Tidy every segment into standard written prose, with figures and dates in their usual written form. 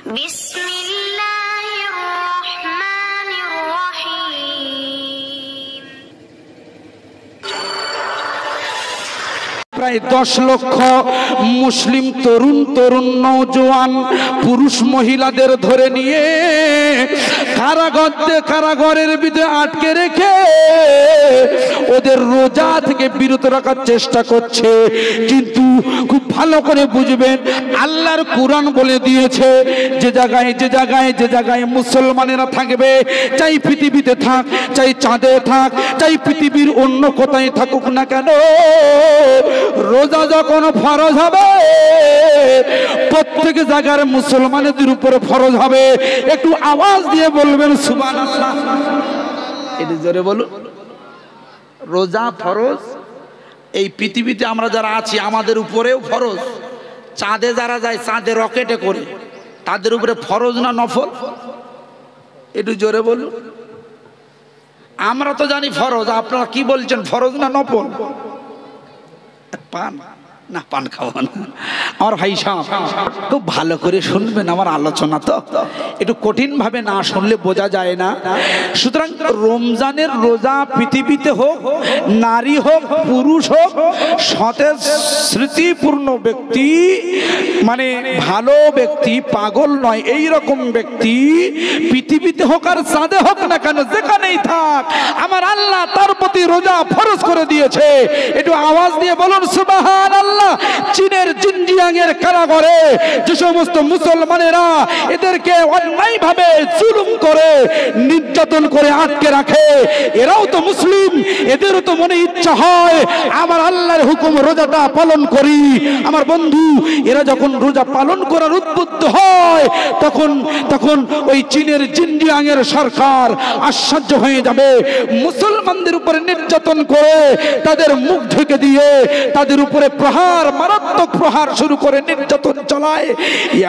প্রায় 10 লক্ষ মুসলিম তরুণ নওজোয়ান পুরুষ মহিলাদের ধরে নিয়ে কারাগারের ভিতরে আটকে রেখে ওদের রোজা থেকে বিরত রাখার চেষ্টা করছে। কিন্তু খুব ভালো করে বুঝবেন, আল্লাহর কোরআন বলে দিয়েছে যে জায়গায় মুসলমানেরা থাকবে, চাই পৃথিবীতে থাক, চাই চাঁদে থাক, চাই পৃথিবীর অন্য কোথায় থাকুক না কেন, রোজা যখন ফরজ হবে প্রত্যেক জায়গার মুসলমানদের উপরে ফরজ হবে। একটু আওয়াজ দিয়ে বলবেন সুবহানাল্লাহ। এটা জোরে বলুন। রোজা ফরজ, এই পৃথিবীতে আমরা যারা আছি আমাদের উপরেও ফরজ। চাঁদে যারা যায়, চাঁদে রকেটে করে, তাদের উপরে ফরজ না নফল? একটু জোরে বলুন। আমরা তো জানি ফরজ, আপনারা কি বলছেন ফরজ না নফল? পান না, পান খাওয়া না। আমার ভাই সাহেব খুব ভালো করে শুনবেন আমার আলোচনা, তো একটু কঠিন ভাবে না শুনলে বোঝা যায় না। সুতরাং রমজানের রোজা পৃথিবীতে হোক, নারী হোক, পুরুষ হোক, সতেজ স্মৃতিপূর্ণ ব্যক্তি, মানে ভালো ব্যক্তি, পাগল নয়, এই রকম ব্যক্তি পৃথিবীতে হোক আর চাঁদে হোক না কেন, যেখানেই থাক, আমার আল্লাহ তার প্রতি রোজা ফরজ করে দিয়েছে। একটু আওয়াজ দিয়ে বলুন সুবহানাল্লাহ। চীনের জিনজিয়াংয়ের কারাগারে যে সমস্ত মুসলমানেরা এদেরকে অন্যায়ভাবে জুলুম করে, নির্যাতন করে আটকে রাখে, এরাও তো মুসলিম, এদেরও তো মনে ইচ্ছা হয় আমার আল্লাহর হুকুম রোজাটা পালন করি। আমার বন্ধু, এরা যখন রোজা পালন করার উদ্বুদ্ধ হয় তখন ওই চীনের জিনজিয়াংয়ের সরকার আশ্চর্য হয়ে যাবে। মুসলমানদের উপরে নির্যাতন করে, তাদের মুখ ঢেকে দিয়ে তাদের উপরে মারাত্মক প্রহার শুরু করে নির্যাতন চালায়।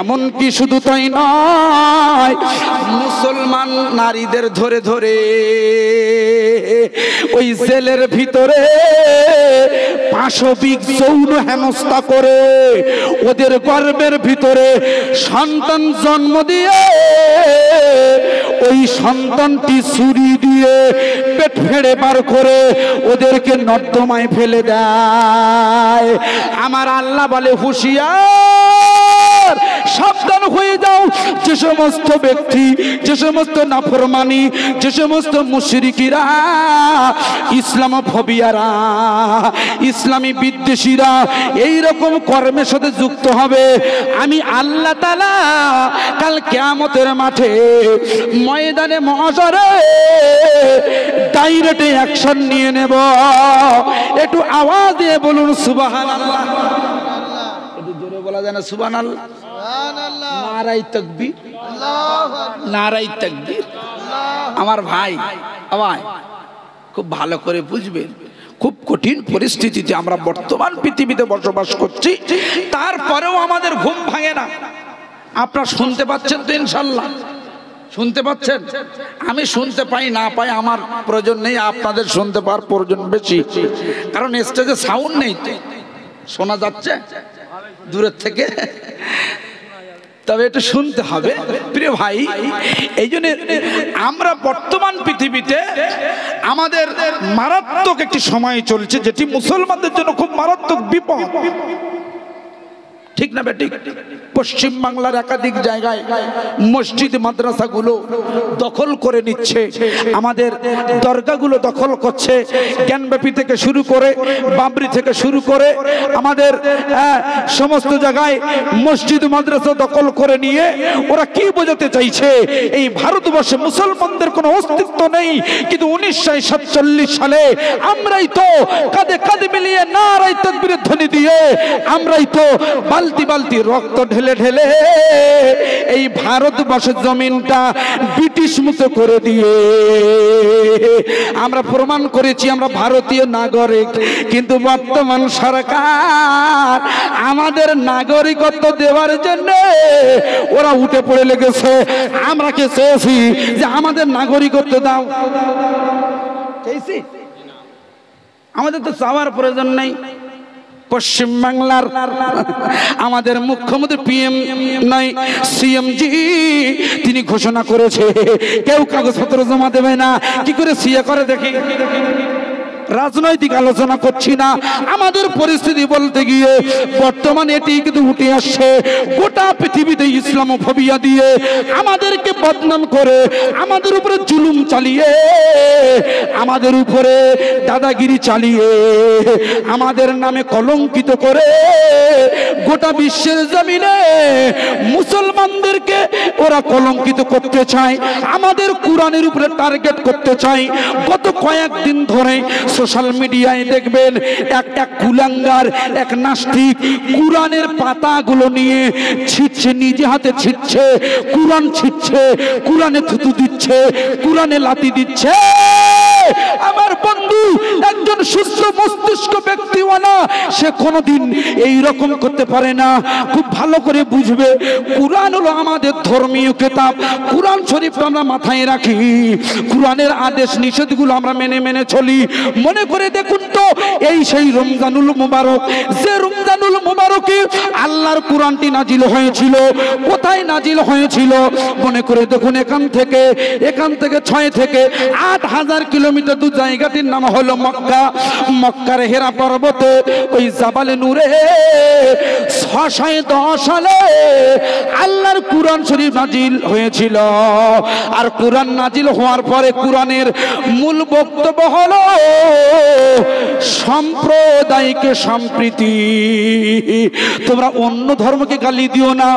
এমনকি শুধু তাই নয়, মুসলমান নারীদের ধরে ধরে ওই জেলের ভিতরে পাশবিক যৌন হেনস্থা করে ওদের গর্ভের ভিতরে সন্তান জন্ম দিয়ে ওই সন্তানটি ছুরি দিয়ে পেট ফেড়ে বার করে ওদেরকে নর্দমায় ফেলে দেয়। আমার আল্লাহ বলে হুঁশিয়ার, সাবধান হয়ে যাও। যে সমস্ত ব্যক্তি, যে সমস্ত নাফরমানি, যে সমস্ত মুশরিকিরা, ইসলামোফোবিয়ারা, ইসলামী বিদ্বেষীরা এই রকম কর্মের সাথে যুক্ত হবে, আমি আল্লাহ তাআলা কাল কিয়ামতের মাঠে ময়দানে মহশরে ডাইরেক্ট অ্যাকশন নিয়ে নেব। একটু আওয়াজ দিয়ে বলুন সুবহানাল্লাহ। একটু জোরে বলা যায় না সুবহানাল্লাহ? নারায়ে তাকবীর, নারায়ে তাকবীর। আমার ভাই, আওয়াজ খুব ভালো করে বুঝবেন, খুব কঠিন পরিস্থিতিতে আমরা বর্তমান পৃথিবীতে বসবাস করছি, তারপরেও আমাদের ঘুম ভাঙে না। আপনারা শুনতে পাচ্ছেন তো ইনশাআল্লাহ? শুনতে পাচ্ছেন? আমি শুনতে পাই না পাই আমার প্রয়োজন নেই, আপনাদের শুনতে পাওয়ার প্রয়োজন বেশি, কারণ স্টেজে সাউন্ড নেই, তো শোনা যাচ্ছে দূরের থেকে, তবে এটা শুনতে হবে প্রিয় ভাই। এই জন্য আমরা বর্তমান পৃথিবীতে আমাদের মারাত্মক একটি সময় চলছে, যেটি মুসলমানদের জন্য খুব মারাত্মক বিপদ। ঠিক না বেঠিক? পশ্চিম বাংলার একাধিক জায়গায় মসজিদ মাদ্রাসাগুলো দখল করে নিচ্ছে, আমাদের দরগাগুলো দখল করছে, জ্ঞানব্যাপী থেকে শুরু করে, বাবরি থেকে শুরু করে আমাদের সমস্ত জায়গায় মসজিদ মাদ্রাসা দখল করে নিয়ে ওরা কি বোঝাতে চাইছে, এই ভারতবর্ষে মুসলমানদের কোনো অস্তিত্ব নেই। কিন্তু 1947 সালে আমরাই তো কাঁধে কাঁধে মিলিয়ে নারায়ে তাকবীরের ধ্বনি দিয়ে আমরাই তো বালতি বালতি রক্ত ঢেলে ঢেলে এই ভারতবর্ষের জমিনটা ব্রিটিশ মুক্ত করে দিয়ে আমরা প্রমাণ করেছি আমরা ভারতীয় নাগরিক। কিন্তু বর্তমান সরকার আমাদের নাগরিকত্ব দেওয়ার জন্য ওরা উঠে পড়ে লেগেছে। আমরা কে চেয়েছি যে আমাদের নাগরিকত্ব দাও? চেয়েছি? আমাদের তো চাওয়ার প্রয়োজন নেই। পশ্চিম বাংলার আমাদের মুখ্যমন্ত্রী পিএম নয় সিএমজি তিনি ঘোষণা করেছে কেউ কাগজপত্র জমা দেবে না। কি করে সিএ করে দেখি? রাজনৈতিক আলোচনা করছি না, আমাদের পরিস্থিতি বলতে গিয়ে বর্তমানে এটি কিন্তু উঠে আসছে। গোটা পৃথিবীতে ইসলামোফোবিয়া দিয়ে আমাদেরকে বদনাম করে, আমাদের উপরে জুলুম চালিয়ে, আমাদের উপরে দাদাগিরি চালিয়ে, আমাদের নামে কলঙ্কিত করে গোটা বিশ্বের জমিনে মুসলমানদেরকে ওরা কলঙ্কিত করতে চায়, আমাদের কোরআনের উপরে টার্গেট করতে চায়। গত কয়েকদিন ধরে সোশ্যাল মিডিয়ায় দেখবেন একটা কুলাঙ্গার, এক নাস্তিক কোরআনের পাতাগুলো নিয়ে ছিটছে, নিজে হাতে ছিটছে, কোরআন ছিটছে, কোরআনে থুতু দিচ্ছে, কোরআনে লাথি দিচ্ছে। আমার বন্ধু একজন সুস্থ মস্তিষ্ক ব্যক্তিওয়ালা সে কোনোদিন এই রকম করতে পারে না। খুব ভালো করে বুঝবে, কোরআন হলো আমাদের ধর্মীয় কিতাব। কোরআন শরীফ আমরা মাথায় রাখি, কোরআনের আদেশ নিষেধগুলো আমরা মেনে মেনে চলি। মনে করে দেখুন তো, এই সেই রমজানুল মুবারক, যে রমজানুল মুবারকে আল্লাহর কোরআনটি নাজিল হয়েছিল, কোথায় নাজিল হয়েছিল? মনে করে দেখুন, এখান থেকে 6 থেকে 8,000 কিলোমিটার দূর জায়গাটির নাম হলো মক্কা। মক্কার হেরা পর্বতে ওই জাবালে নূরে 610 সালে আল্লাহর কোরআন শরীফ নাজিল হয়েছিল। আর কোরআন নাজিল হওয়ার পরে কোরআনের মূল বক্তব্য হলো সাম্প্রদায়িক সম্প্রীতি। তোমরা অন্য ধর্মকে গালি দিও না,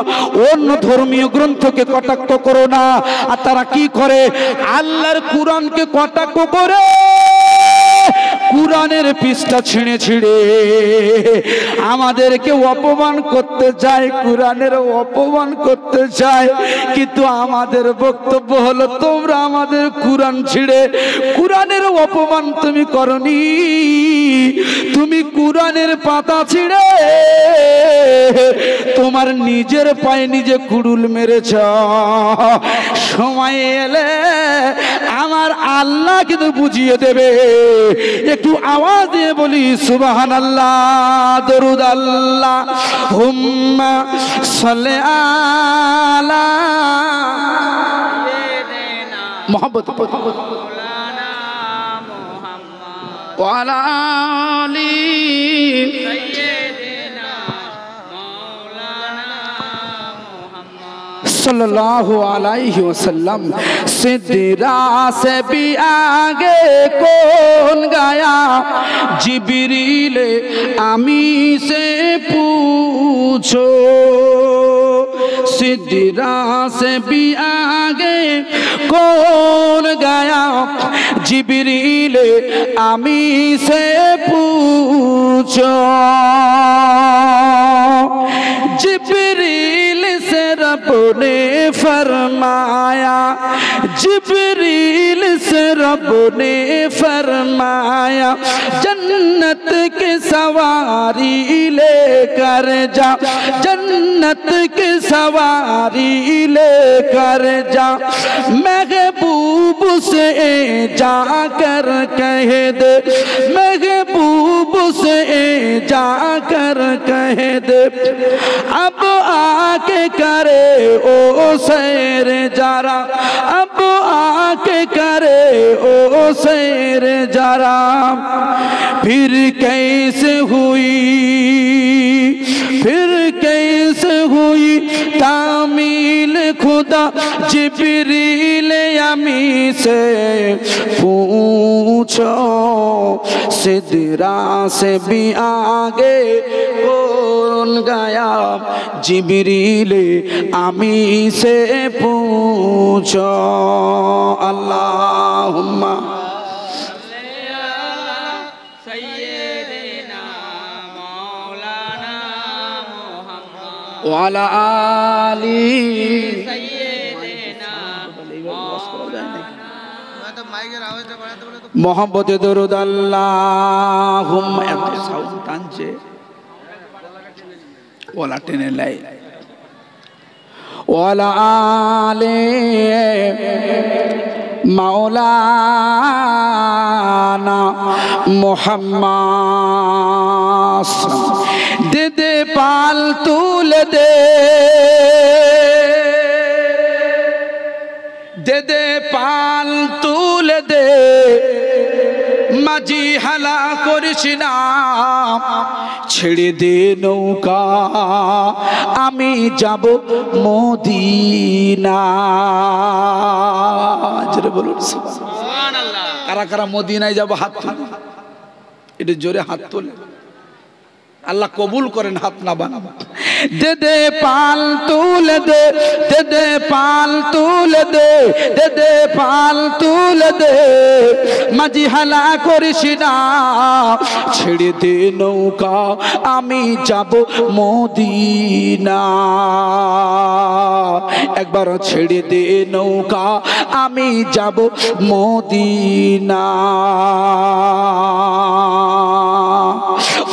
অন্য ধর্মীয় গ্রন্থকে কটাক্ষ করো না। আর তারা কি করে? আল্লাহর কোরআনকে কটাক্ষ করে কোরআনের পৃষ্ঠা ছিঁড়ে ছিঁড়ে আমাদেরকে অপমান করতে চায়, কোরআনের অপমান করতে চায়। কিন্তু আমাদের বক্তব্য হলো, তোমরা আমাদের কোরআন ছিঁড়ে কোরআনের অপমান তুমি করনি, তুমি কোরআনের পাতা ছিঁড়ে তোমার নিজের পায়ে নিজে কুড়ুল মেরেছ। সময় এলে আমার আল্লাহ কিন্তু বুঝিয়ে দেবে। একটু আওয়াজ দিয়ে বলি সুবহানাল্লাহ, দরুদ আল্লাহুম্মা সাল্লি আলা মুহাম্মদ ওয়া আলা আলি सल्लल्लाहु अलैहि वसल्लम। सिदरा से भी आगे कौन गया, जिब्रील आमी से पूछो। सिदरा से भी आगे कौन गया, जिब्रील आमी से पूछो। जिब्रील से रब ने फरमाया, जिब्रील से रब ने फरमाया, जन्नत की सवारी लेकर जा, जन्नत की सवारी लेकर जा। महबूब से जाकर कह दे, महबूब से जाकर कह दे, अब आके करे ओ सैर जरा, अब आके करे ओ सैर जरा। फिर कैसे हुई, फिर कैसे हुई तामील खुदा, जिब्रील अमी से पूछो। सिदरा से भी आगे कौन गया, जिब्रील आमी से पूछो। अल्लाहुम्मा वाला आली मोहब्बत दरूद अल्लाहुम्मा। এত সাউন্ড টানছে, ওলা টেনে লাই। ওয়ালা আলে মাওলানা মাওলানা মুহাম্মদ দে দে পাল তুলে দে দে দে পাল তুলে দে মাঝি হালা করিস না ছেড়ে দে নৌকা আমি যাব মদিনা জোরে বলুন সুবহানাল্লাহ কারা কারা মদিনায় যাব হাত তুলে একটু জোরে হাত তোলে আল্লাহ কবুল করেন হাত না বানাবা দে দে পাল তুলে দে দে দে পাল তুলে দে দে দে পাল তুলে দে মাঝি হালা করিস না ছেড়ে দে নৌকা আমি যাব মদিনা একবার ছেড়ে দে নৌকা আমি যাব মদিনা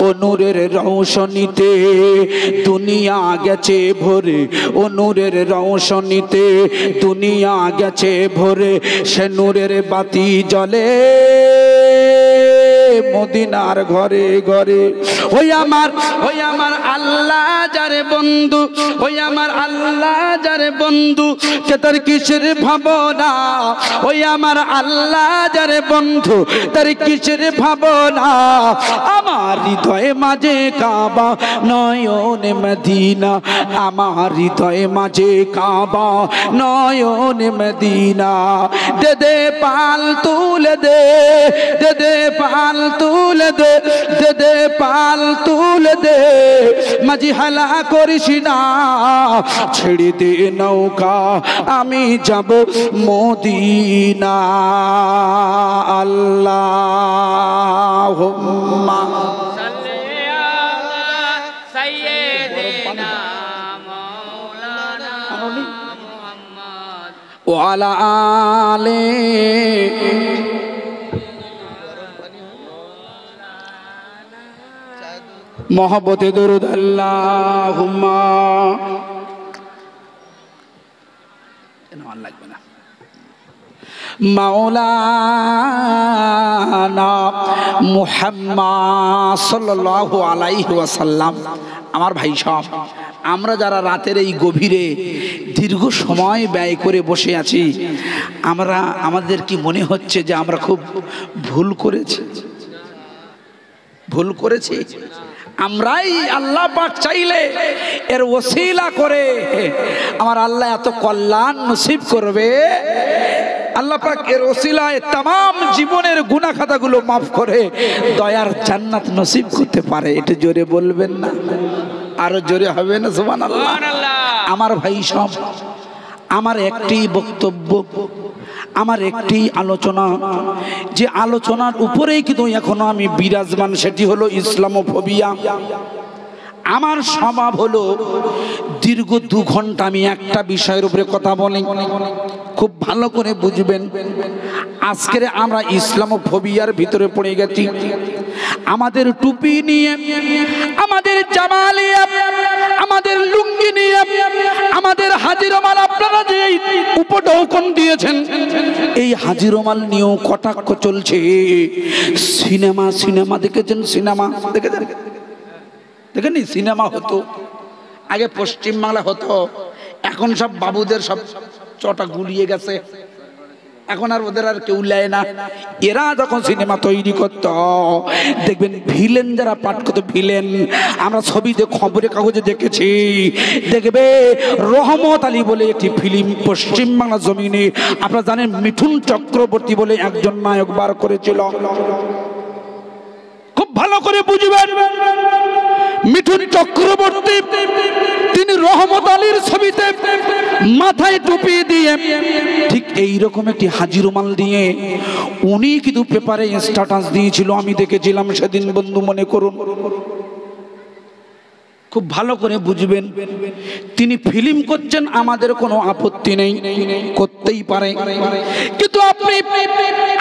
ও নূরের রৌশনীতে দুনিয়া গেছে ভরে ও নূরের রৌশনীতে দুনিয়া গেছে ভরে সে নূরের বাতি জ্বলে মদিনার ঘরে ঘরে ওই আমার আল্লাহ যারে বন্ধু ওই আমার আল্লাহ যারে বন্ধু কে তার কিসের ভাবনা ওই আমার আল্লাহ যারে বন্ধু তার কিসের ভাবনা আমার হৃদয়ে মাঝে কাবা নয়নে মদিনা আমার হৃদয়ে মাঝে কাবা নয়নে মদিনা দে দে পাল তুলে দে দে দে পাল তুলে দে দে দে পাল তুলে দে মাঝি হালা করিস না ছেড়ে দে নৌকা আমি যাব মদিনা আল্লাহুম্মা সাল্লি আলা সাইয়্যিদিনা মাওলানা মুহাম্মদ ওয়া আলা আলিহি मोहब्बत दुरूद अल्लाहुम्मा মাওলানা মুহাম্মদ সাল্লাল্লাহু আলাইহি ওয়াসাল্লাম আমার ভাই সব আমরা যারা রাতের এই গভীরে দীর্ঘ সময় ব্যয় করে বসে আছি আমাদের কি মনে হচ্ছে যে আমরা খুব ভুল করেছি আমরাই আল্লাহ পাক চাইলে এর ওসিলা করে আমার আল্লাহ এত কল্যাণ নসিব করবে আল্লাহ পাক এর ওসিলায় तमाम জীবনের গুনাহ খাতাগুলো maaf করে দয়ার জান্নাত নসিব করতে পারে এটা জোরে বলবেন না আরো জোরে হবে না সুবহানাল্লাহ আমার ভাই সব আমার একটি বক্তব্য আমার একটি আলোচনা যে আলোচনার উপরেই কিন্তু এখনো আমি বিরাজমান সেটি হলো ইসলামোফোবিয়া আমার স্বভাব হলো দীর্ঘ 2 ঘন্টা আমি একটা বিষয়ের উপরে কথা বলি খুব ভালো করে বুঝবেন আজকে আমরা ইসলামোফোবিয়ার ভিতরে পড়ে গেছি আমাদের টুপি নিয়ে আমাদের জামালিয়া আমাদের লুঙ্গি নিয়ে আমাদের হাজী রুমাল আপনারা যে উপঢৌকন দিয়েছেন এই হাজী রুমাল নিয়েও কটাক্ষ চলছে সিনেমা দেখেছেন সিনেমা দেখেন সিনেমা হতো আগে পশ্চিম বাংলা হতো এখন সব বাবুদের সব চটা গুলিয়ে গেছে এখন আর ওদের আর কেউ লেয় না এরা যখন সিনেমা তৈরি করত দেখবেন ভিলেন যারা পাঠ করতো ভিলেন আমরা ছবিতে খবরের কাগজে দেখেছি দেখবে রহমত আলী বলে একটি ফিল্ম পশ্চিম বাংলা জমিনে আপনারা জানেন মিঠুন চক্রবর্তী বলে একজন নায়ক বার করেছিল খুব ভালো করে বুঝবেন মিঠুন চক্রবর্তী তিনি রহমত আলীর ছবিতে মাথায় টুপি দিয়ে ঠিক এই রকম একটি হাজী রুমাল দিয়ে উনি কিন্তু পেপারে স্ট্যাটাস দিয়েছিল আমি দেখেছিলাম সেদিন বন্ধু মনে করুন খুব ভালো করে বুঝবেন তিনি ফিল্ম করছেন আমাদের কোনো আপত্তি নেই করতেই পারে কিন্তু আপনি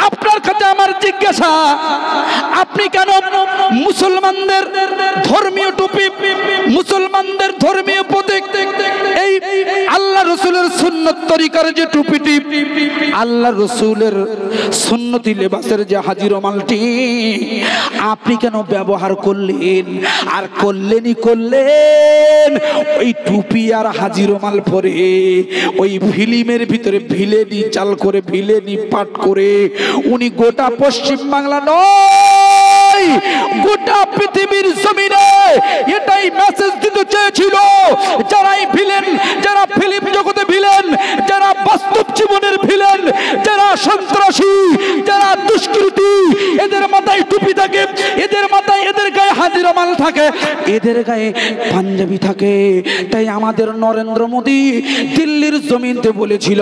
আপনার কাছে আমার জিজ্ঞাসা আপনি কেন মুসলমানদের ধর্মীয় টুপি মুসলমানদের ধর্মীয় প্রতীক এই আল্লাহ রাসূলের সুন্নত তরিকার যে টুপিটি, আল্লাহ রসুলের সুন্নতি লেবাসের যে হাজি রুমালটি আপনি কেন ব্যবহার করলেন? আর করলেন ওই টুপি আর হাজি রুমাল পরে ওই ফিল্মের ভিতরে ভিলেনি চাল করে, ভিলেনি পাঠ করে উনি গোটা পশ্চিম বাংলা নয়, গোটা পৃথিবীর জমিনে এটাই মেসেজ দিতে চেয়েছিল, যারাই ভিলেন, যারা ফিল্ম জগতে ভিলেন, যারা বাস্তব জীবনের ভিলেন, যারা সন্ত্রাসী, যারা দুষ্কৃতী, এদের মাথায় টুপি থাকে, এদের মাথায়, এদের গায়ে হাজি রুমাল থাকে, এদের গায়ে পাঞ্জাবি থাকে। তাই আমাদের নরেন্দ্র মোদী দিল্লির জমিনতে বলেছিল,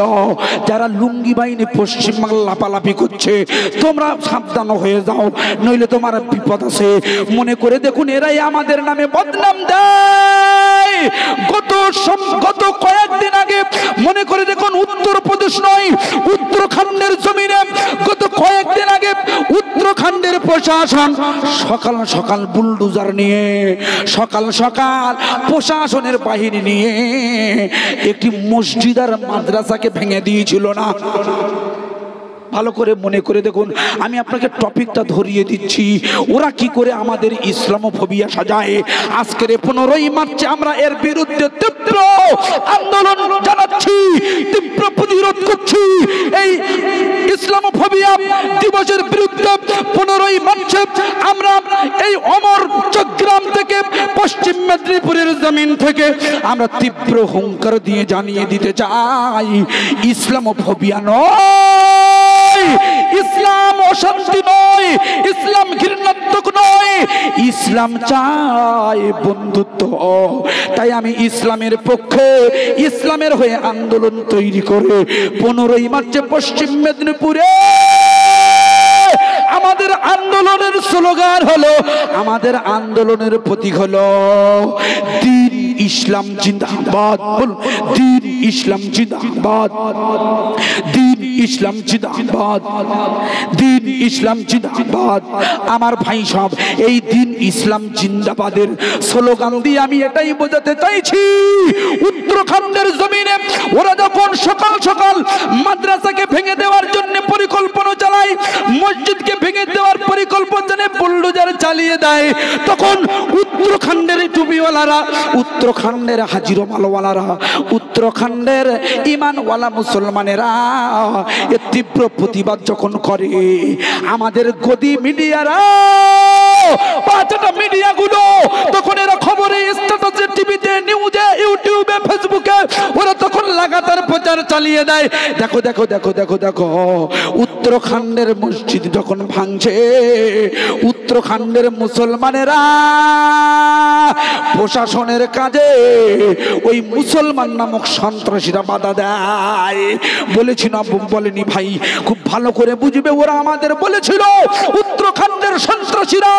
যারা লুঙ্গি বাহিনী পশ্চিম বাংলা লাপালাপি করছে তোমরা সাবধান হয়ে যাও, নইলে তোমার বিপদ আছে। মনে করে দেখুন, এরাই আমাদের নামে বদনাম দেয়। গত কয়েকদিন আগে মনে করে দেখুন, উত্তরপ্রদেশ নয়, উত্তরাখণ্ডের জমিনে গত কয়েকদিন আগে উত্তরাখণ্ডের প্রশাসন সকাল সকাল বুলডোজার নিয়ে, সকাল সকাল প্রশাসনের বাহিনী নিয়ে একটি মসজিদ আর মাদ্রাসাকে ভেঙে দিয়েছিল না? ভালো করে মনে করে দেখুন, আমি আপনাকে টপিকটা ধরিয়ে দিচ্ছি, ওরা কি করে আমাদের ইসলামোফোবিয়া সাজায়। আজকের 15ই মার্চে আমরা এর বিরুদ্ধে তীব্র আন্দোলন জানাচ্ছি, তীব্র প্রতিরোধ করছি। এই ইসলামোফোবিয়া দিবসের বিরুদ্ধে 15ই মার্চে আমরা এই অমর চট্টগ্রাম থেকে, পশ্চিম মেদিনীপুরের জমিন থেকে আমরা তীব্র হুঙ্কার দিয়ে জানিয়ে দিতে চাই, ইসলামোফোবিয়া নয়, ইসলাম অশান্তি নয়, ইসলাম ঘৃণাত্মক নয়, ইসলাম চায় বন্ধুত্ব। তাই আমি ইসলামের পক্ষে, ইসলামের হয়ে আন্দোলন তৈরি করে 15ই মার্চে পশ্চিম মেদিনীপুরে আমাদের আন্দোলনের স্লোগান হলো, আমাদের আন্দোলনের প্রতীক হলো দ্বীন ইসলাম জিন্দাবাদ। দ্বীন ইসলাম জিন্দাবাদ, দ্বীন ইসলাম জিন্দাবাদ, দ্বীন ইসলাম জিন্দাবাদ। আমার ভাই সব, এই দ্বীন ইসলাম জিন্দাবাদের স্লোগান দিয়ে আমি এটাই বোঝাতে চাইছি, উত্তরাখণ্ডের জমিনে ওরা যখন সকাল সকাল মাদ্রাসাকে ভেঙে দেওয়ার জন্য পরিকল্পনা চালায়, মসজিদকে ভেঙে দেওয়ার পরিকল্পনা বুলডোজার চালিয়ে দেয়, তখন উত্তরাখণ্ডের টুপিওয়ালারা, উত্তরাখণ্ডের হাজি রুমালওয়ালারা, উত্তরাখণ্ডের ইমানওয়ালা মুসলমানেরা এর তীব্র প্রতিবাদ যখন করে, আমাদের গদি মিডিয়ারা, পাঁচটা মিডিয়াগুলো তখন এরা খবরে, স্ট্যাটাসে, টিভিতে, নিউজে, ইউটিউবে, ফেসবুকে ওরা তখন লাগাতার প্রচার চালিয়ে দেয়। দেখো দেখো দেখো দেখো দেখো, উত্তরাখণ্ডের মসজিদ যখন ভাঙছে, উত্তরাখণ্ডের মুসলমানেরা প্রশাসনের কাজে ওই মুসলমান নামক সন্ত্রাসীরা বাধা দেয়। বলেছি না, বলেনি ভাই, খুব ভালো করে বুঝবে, ওরা আমাদের বলেছিল উত্তরাখণ্ডের সন্ত্রাসীরা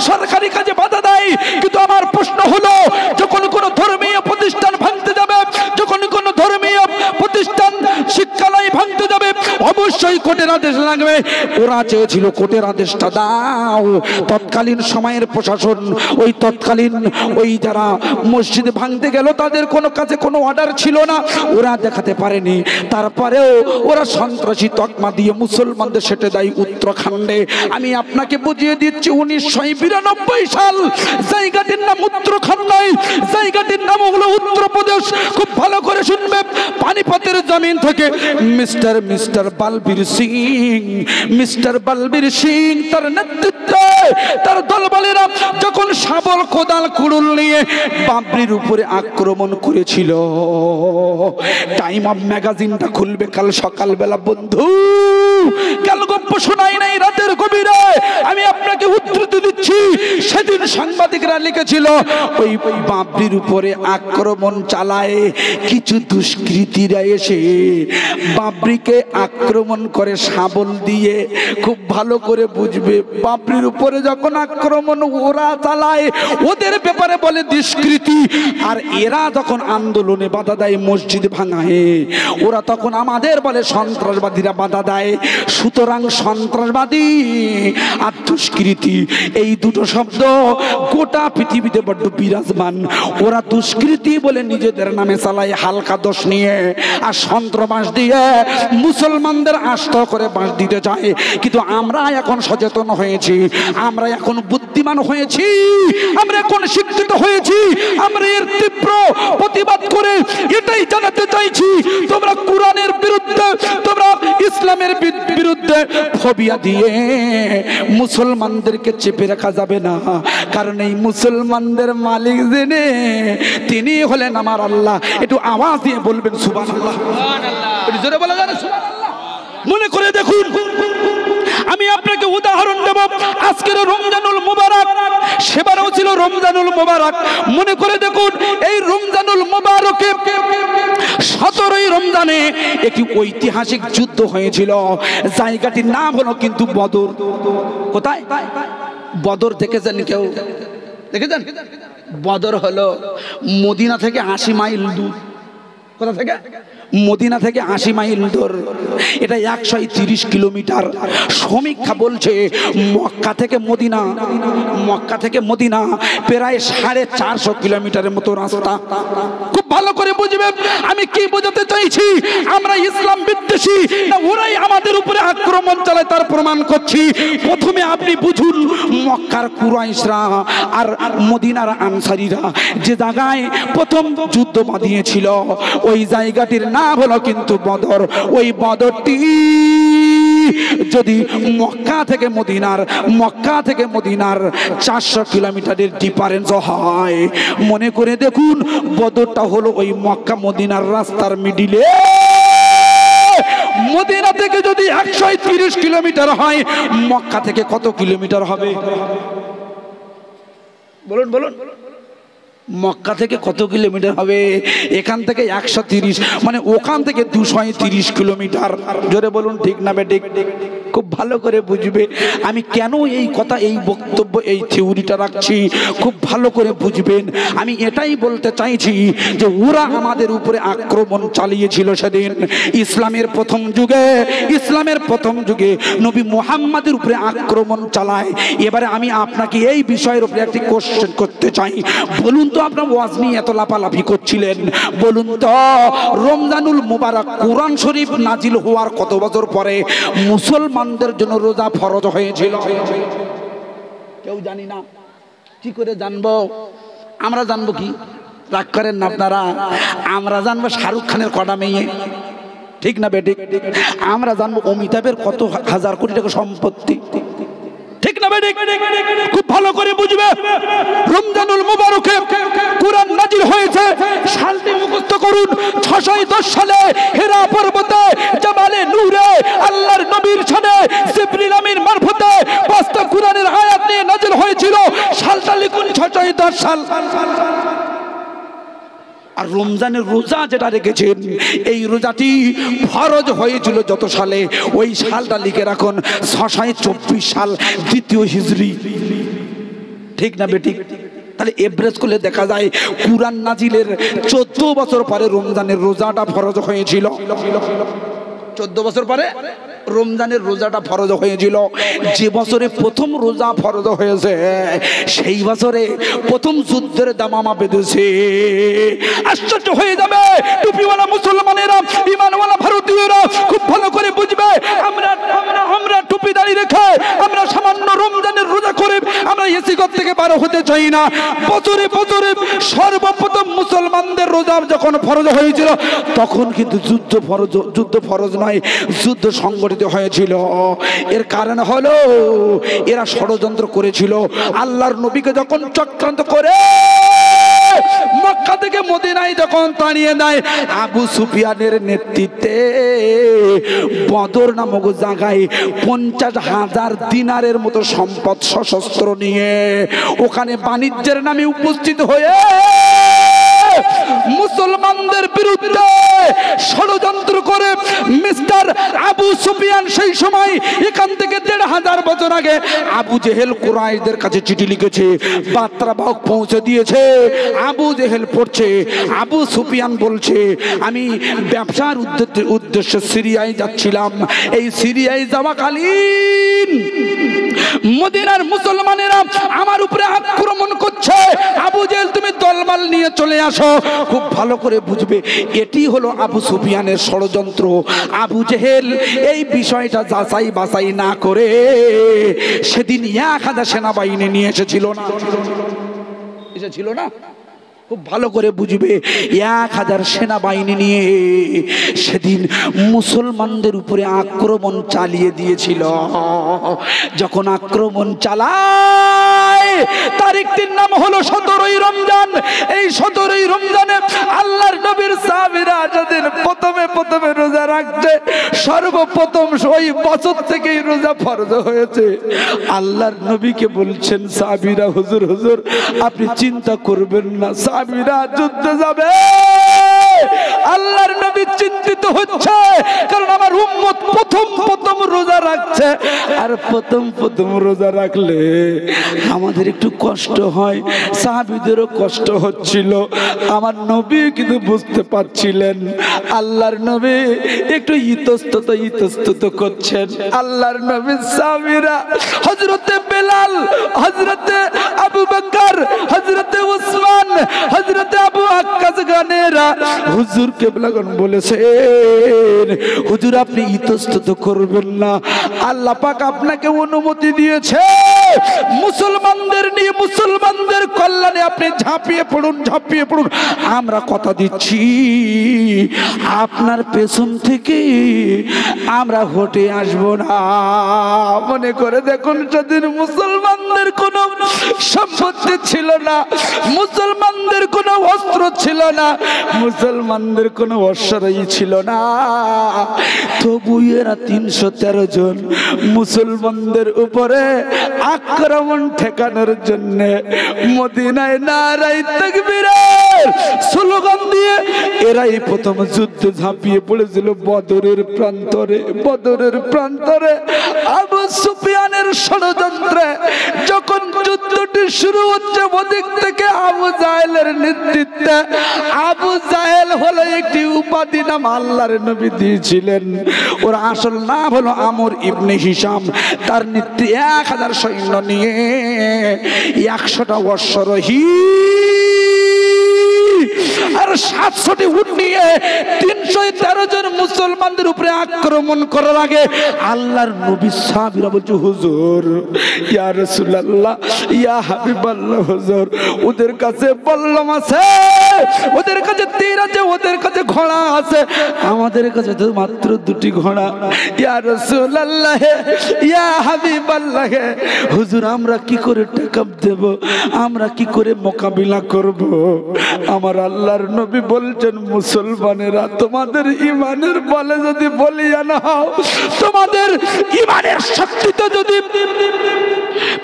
সরকারি কাজে বাধা দেয়। কিন্তু আমার প্রশ্ন হলো, যখন কোনো ধর্মীয় প্রতিষ্ঠান ভাঙতে যাবে, যখন কোনো ধর্মীয় প্রতিষ্ঠান, শিক্ষালয় ভাঙতে যাবে, অবশ্যই কোর্টের আদেশ লাগবে। ওরা চেয়েছিল কোর্টের আদেশটা দাও, তৎকালীন সময়ের প্রশাসন, ওই তৎকালীন ওই যারা মসজিদ ভাঙতে গেল তাদের কোনো কাছে কোনো অর্ডার ছিল না, ওরা দেখাতে পারেনি। তারপরেও ওরা সন্ত্রাসী তকমা দিয়ে মুসলমানদের সেটে দেয় উত্তরাখণ্ডে। আমি আপনাকে বুঝিয়ে দিচ্ছি, 1992 সাল, জায়গাটির নাম উত্তরাখণ্ড নয়, জায়গাটির নাম হলো উত্তরপ্রদেশ। খুব ভালো করে শুনবে, পানিপতের জমিন থেকে মিস্টার বলবীর সিং তার নেতৃত্বে তার দলবলেরা যখন শাবল, কোদাল, কুড়ুল নিয়ে বাবরির উপরে আক্রমণ করেছিল, টাইম অফ ম্যাগাজিনটা খুলবে কাল সকালবেলা বন্ধু, কাল গল্প শোনাই নাই রাতের গভীরে, আমি আপনাকে উদ্ধৃতি দিচ্ছি। সেদিন সাংবাদিকরা লিখেছিল, ওই বাবরির উপরে আক্রমণ চালায় কিছু দুষ্কৃতীরা এসে বাবরিকে আক্রমণ করে শাবল দিয়ে। খুব ভালো করে বুঝবে, বাবরির উপরে যখন আক্রমণ ওরা চালায় ওদের ব্যাপারে বলে দুষ্কৃতি, আর এরা যখন আন্দোলনে বাধা দেয়, মসজিদ ভাঙায়, ওরা তখন আমাদের বলে সন্ত্রাসবাদীরা বাধা দেয়। সুতরাং সন্ত্রাসবাদী আর দুষ্কৃতি এই দুটো শব্দ গোটা পৃথিবীতে বড্ড বিরাজমান। ওরা দুষ্কৃতি বলে নিজেদের নামে চালায় হালকা দোষ নিয়ে, আর সন্ত্রাস দিয়ে মুসলমানদের আস্ত করে বাঁশ দিতে চায়। কিন্তু আমরা এখন সচেতন হয়েছি, আমরা এখন বুদ্ধিমান হয়েছি, আমরা এখন শিক্ষিত হয়েছি। আমরা এর তীব্র প্রতিবাদ করে এটাই জানাতে চাইছি, তোমরা কোরআনের বিরুদ্ধে, তোমরা ইসলামের বিরুদ্ধে ফোবিয়া দিয়ে মুসলমানদেরকে চেপে রাখা যাবে না। কারণ এই মুসলমানদের মালিক যিনি, তিনি হলেন আমার আল্লাহ। একটু আওয়াজ দিয়ে বলবেন সুবহানাল্লাহ। একটু জোরে বলা যায় না সুবহানাল্লাহ? মনে করে দেখুন, আমি আপনাকে উদাহরণ দেব। আজকের রমজানুল মুবারক, সেবারও ছিল রমজানুল মুবারক। মনে করে দেখুন, এই রমজানুল মুবারকে 17ই রমজানে একটি ঐতিহাসিক যুদ্ধ হয়েছিল। জায়গাটির নাম হলো কিন্তু বদর। কোথায়? বদর দেখেছেন কেউ? দেখেছেন? বদর হলো মদিনা থেকে 80 মাইল দূর। কোথা থেকে? মদিনা থেকে 80 মাইল দূর। এটা 130 কিলোমিটার। সমীক্ষা বলছে মক্কা থেকে মদিনা প্রায় 450 কিলোমিটারের মতো রাস্তা। খুব ভালো করে বুঝবেন আমি কি বোঝাতে চাইছি। আমরা ইসলাম বিদ্বেষী না ওরাই আমাদের উপরে আক্রমণ চালায় তার প্রমাণ করছি। প্রথমে আপনি বুঝুন, মক্কার কুরাইশরা আর মদিনার আনসারীরা যে জায়গায় প্রথম যুদ্ধ বাঁধিয়েছিল, ওই জায়গাটির নাম হলো কিন্তু বদর। ওই বদরটি যদি মক্কা থেকে মদিনার 400 কিলোমিটারের ডিফারেন্স হয়, মনে করে দেখুন বদরটা হলো ওই মক্কা মদিনার রাস্তার মিডিলে। মদিনা থেকে যদি 130 কিলোমিটার হয়, মক্কা থেকে কত কিলোমিটার হবে? বলুন বলুন, মক্কা থেকে কত কিলোমিটার হবে? এখান থেকে 130, মানে ওখান থেকে 230 কিলোমিটার। জোরে বলুন ঠিক না বেঠিক? খুব ভালো করে বুঝবে আমি কেন এই কথা, এই বক্তব্য, এই থিওরিটা রাখছি। খুব ভালো করে বুঝবেন। আমি এটাই বলতে চাইছি যে ওরা আমাদের উপরে আক্রমণ চালিয়েছিল সেদিন ইসলামের প্রথম যুগে নবী মুহাম্মাদের উপরে আক্রমণ চালায়। এবারে আমি আপনাকে এই বিষয়ের উপরে একটি কোশ্চেন করতে চাই। বলুন তো, আপনার ওয়াজ নিয়ে এত লাফালাফি করছিলেন, বলুন তো রমজানুল মুবারক কোরআন শরীফ নাজিল হওয়ার কত বছর পরে মুসলমানদের জন্য রোজা ফরজ হয়েছিল? কেউ জানি না। কি করে জানবো? আমরা জানবো কি? রাগ করেন না আপনারা। আমরা জানবো শাহরুখ খানের কটা মেয়ে, ঠিক না বেঠিক? আমরা জানবো অমিতাভের কত হাজার কোটি টাকা সম্পত্তি, ঠিক না বেঠিক? খুব ভালো করে বুঝবে রমজানুল মুবারকে কোরআন নাজিল হয়েছে। সালটি মুখস্থ করুন। 610 সালে হেরা পর্বতে জাবালে নূরে আল্লাহর নবীর শানে জিবরিল আমিন মারফতে 5টা কোরআনের আয়াত নিয়ে নাজিল হয়েছিল। সালটা লিখুন 610 সাল। আর রমজানের রোজা যেটা রেখেছেন, এই রোজাটি ফরজ হয়েছিল যত সালে, ওই সালটা লিখে রাখুন 624 সাল, 2য় হিজরি, ঠিক না বেঠিক? তাহলে এভারেজ করলে দেখা যায় কুরআন নাজিলের 14 বছর পরে রমজানের রোজাটা ফরজ হয়েছিল। 14 বছর পরে রমজানের রোজাটা ফরজ হয়েছিল। যে বছরে প্রথম রোজা ফরজ হয়েছে, সেই বছরে প্রথম যুদ্ধের দামামা বেঁধেছে। আশ্চর্য হয়ে যাবে টুপিওয়ালা মুসলমানেরা, ঈমানওয়ালা ভারতীয়রা খুব ভালো করে বুঝবে। আমরা টুপি দাঁড়িয়ে রেখে আমরা সামান্য রমজানের রোজা করে আমরা এসি ঘর থেকে বার হতে চাই না। বছরে সর্বপ্রথম মুসলমানদের রোজা যখন ফরজ হয়েছিল, তখন কিন্তু যুদ্ধ ফরজ নয়, যুদ্ধ সংগঠিত হয়েছিল। এর কারণ হলো এরা ষড়যন্ত্র করেছিল। আল্লাহর নবীকে যখন চক্রান্ত করে মক্কা থেকে মদিনায় যখন তাড়িয়ে দেয়, আবু সুফিয়ানের নেতৃত্বে বদর নামক জায়গায় 50,000 দিনারের মতো সম্পদ সশস্ত্র নিয়ে ওখানে বাণিজ্যের নামে উপস্থিত হয়ে মুসলমানদের বিরুদ্ধে ষড়যন্ত্র সময় এখান থেকে 1500 বছর আগে আবু জেহেল কুরাইশদের কাছে চিঠি লিখেছে, বার্তাবাহক পৌঁছে দিয়েছে। আবু জেহেল পড়ছে, আবু সুফিয়ান বলছে আমি ব্যবসার উদ্দেশ্যে সিরিয়ায় যাচ্ছিলাম। এই সিরিয়ায় যাওয়াকালীন মদিনার মুসলমানেরা আমার উপরে আক্রমণ করছে। আবু জেহেল তুমি দলবল নিয়ে চলে আসো। খুব ভালো করে বুঝবে এটি হলো আবু সুফিয়ানের ষড়যন্ত্র। আবু জেহেল এই বিষয়টা যাচাই বাছাই না করে সেদিন 1000 সেনাবাহিনী নিয়ে এসেছিল না? খুব ভালো করে বুঝবে 1000 সেনাবাহিনী নিয়ে সেদিন মুসলমানদের উপরে আক্রমণ চালিয়ে দিয়েছিল। যখন আক্রমণ চালায় তারিখটির নাম হলো 17ই রমজান। এই 17ই রমজানে আল্লাহর নবীর সাহাবীরা যেদিন প্রথমে রোজা রাখছে, সর্বপ্রথম ওই বছর থেকেই রোজা ফরজ হয়েছে। আল্লাহর নবীকে বলছেন সাহাবীরা, হুজুর আপনি চিন্তা করবেন না, সাহাবীরা যুদ্ধে যাবে। আল্লাহর নবী চিন্তিত হচ্ছে, কারণ আমার উম্মত প্রথম রোজা রাখছে, আর প্রথম রোজা রাখলে আমাদের একটু কষ্ট হয়। সাহাবীদেরও কষ্ট হচ্ছিল, আমার নবী কিন্তু বুঝতে পারছিলেন। আল্লাহর নবী একটু ইতস্তত করছেন। আল্লাহর নবী সাহাবীরা হযরতে বেলাল, হযরতে আবু বকর, হযরতে উসমান, হযরতে আবু আক্কাস গানেরা হুজুর কিবলাগণ বলেছেন, হুজুর আপনি ইতস্তত করবেন না, আল্লাহ পাক আপনাকে অনুমতি দিয়েছে মুসলমানদের নিয়ে মুসলমানদের কল্যাণে আপনি ঝাঁপিয়ে পড়ুন। আমরা কথা দিচ্ছি আপনার পেছন থেকে আমরা হটে আসব না। মনে করে দেখুন, সেদিন মুসলমানদের কোনো সম্পত্তি ছিল না, মুসলমানদের কোনো অস্ত্র ছিল না, মুসলমানদের কোনো অশ্বারোহী ছিল না, তবু এরা 313 জন মুসলমানদের উপরে আক্রমণ ঠেকানোর জন্য মদিনায় নারায়ে তাকবীরের স্লোগান দিয়ে এরাই প্রথম যুদ্ধে ঝাঁপিয়ে পড়েছিল বদরের প্রান্তরে। আবু সুফিয়ানের ষড়যন্ত্রে যখন যুদ্ধটি শুরু হচ্ছে, ওদিক থেকে আবু জাহেলের নেতৃত্বে, আবু জাহেল হলো একটি উপাধি নাম আল্লাহর নবী দিয়েছিলেন। ওর আসল নাম হলো আমর ইবনে হিশাম। তার নেতৃত্বে 1000 সৈন্য নিয়ে 100টা অশ্বারোহী আর 700টি উট নিয়ে 313 জন মুসলমানদের উপরে আক্রমণ করার আগে আল্লাহর নবী সাহাবীরা বলছে, হুজুর, ইয়া রাসূলুল্লাহ, ইয়া হাবিবাল্লাহ, হুজুর ওদের কাছে বল্লম আছে, ওদের কাছে তীর আছে, ওদের কাছে ঘোড়া আছে, আমাদের কাছে তো মাত্র 2টি ঘোড়া। ইয়া রাসূলুল্লাহ, ইয়া হাবিবাল্লাহ, হুজুর আমরা কি করে টেকআপ দেব, আমরা কি করে মোকাবিলা করব? আমার আল্লাহর নবী বলছেন, মুসলমানেরা তোমাদের ইমানের বলে যদি বলিয়ান হও, তোমাদের ইমানের শক্তিতে যদি